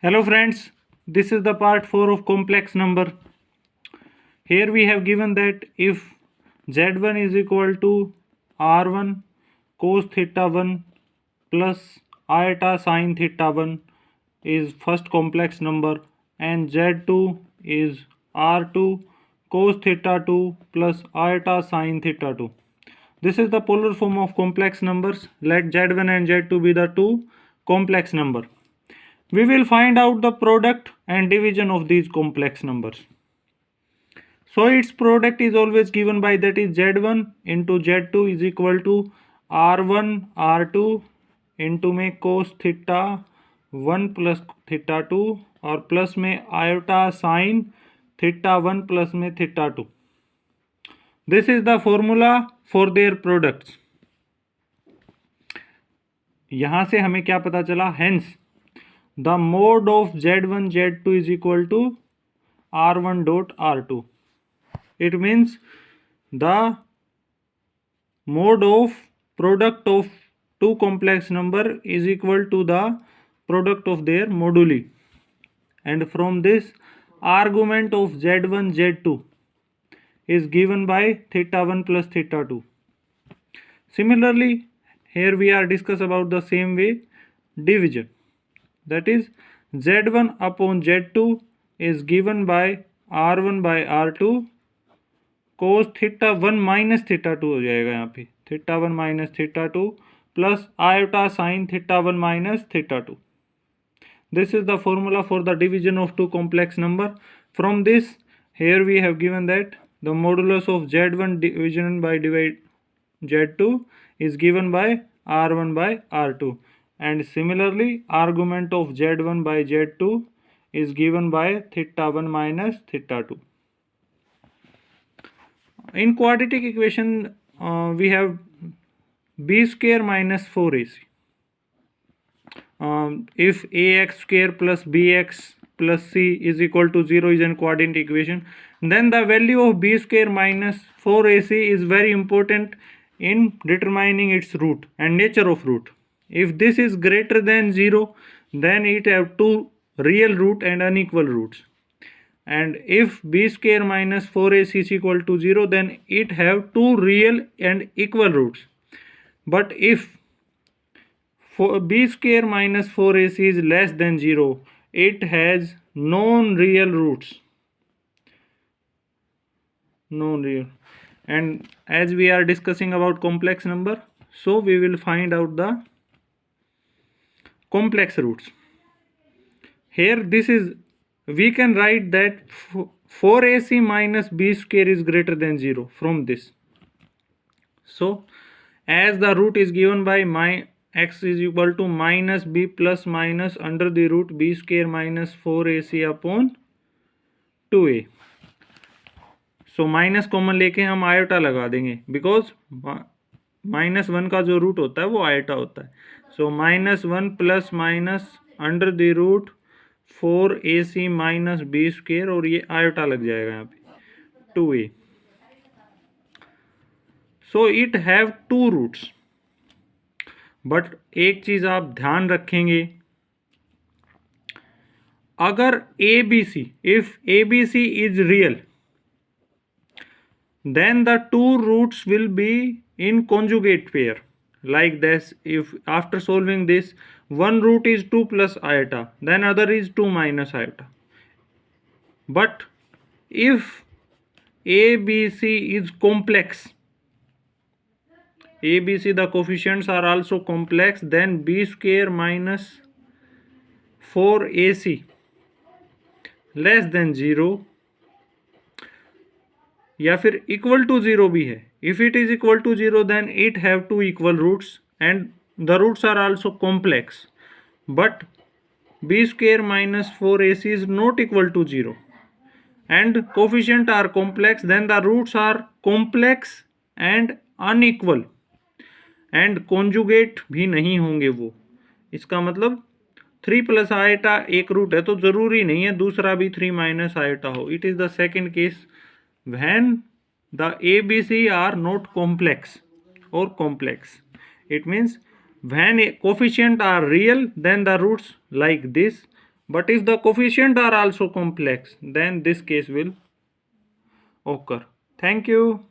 Hello friends, this is the part 4 of complex number. Here we have given that if z1 is equal to r1 cos theta 1 plus iota sin theta 1 is first complex number and z2 is r2 cos theta 2 plus iota sin theta 2. This is the polar form of complex numbers. Let z1 and z2 be the two complex number. We will find out the product and division of these complex numbers. So its product is always given by, that is, z1 into z2 is equal to r1 r2 into में cos theta 1 plus theta 2 और plus में iota sin theta 1 plus में theta 2. This is the formula for their products. यहाँ से हमें क्या पता चला? Hence the mode of z1 z2 is equal to r1 dot r2. It means the mode of product of two complex number is equal to the product of their moduli, and from this argument of z1 z2 is given by theta 1 plus theta 2. Similarly, here we are discuss about the same way division, that is z1 upon z2 is given by r1 by r2 cos theta 1 minus theta 2 हो जाएगा यहाँ पे theta 1 minus theta 2 plus iota sin theta 1 minus theta 2. This is the formula for the division of two complex number. From this, here we have given that the modulus of z1 division by z2 is given by r1 by r2, and similarly argument of z1 by z2 is given by theta 1 minus theta 2. In quadratic equation, we have b square minus 4ac. If ax square plus bx plus c is equal to 0 is an quadratic equation, then the value of b square minus 4ac is very important in determining its root and nature of root. If this is greater than 0, then it have two real root and unequal roots. And if b square minus 4ac is equal to 0, then it have two real and equal roots. But if b square minus 4ac is less than 0, it has non-real roots. Non-real. And as we are discussing about complex number, so we will find out the complex roots. Here this is, we can write that 4ac minus b square is greater than 0 from this. So as the root is given by x is equal to minus b plus minus under the root b square minus 4ac upon 2a. So minus common लेके हम iota लगा देंगे, because minus 1 का जो root होता है वो iota होता है. So minus 1 plus minus under the root 4ac minus b square, और ये आयोटा लग जाएगा यहाँ पे 2a. So it have two roots. But एक चीज आप ध्यान रखेंगे, अगर abc, if abc is real, then the two roots will be in conjugate pair like this. If after solving this, one root is 2 plus iota, then other is 2 minus iota. But if abc is complex, abc the coefficients are also complex, then b square minus 4ac less than 0 या फिर equal to 0 भी है. If it is equal to 0, then it have two equal roots and the roots are also complex. But b square minus 4ac is not equal to 0 and coefficient are complex, then the roots are complex and unequal and conjugate भी नहीं होंगे वो. इसका मतलब 3 plus iota एक root है, तो जरूरी नहीं है दूसरा भी 3 माइनस आयोटा हो. It is the second case when the abc are not complex or complex. It means when a coefficient are real, then the roots like this, But if the coefficient are also complex, then this case will occur. Thank you.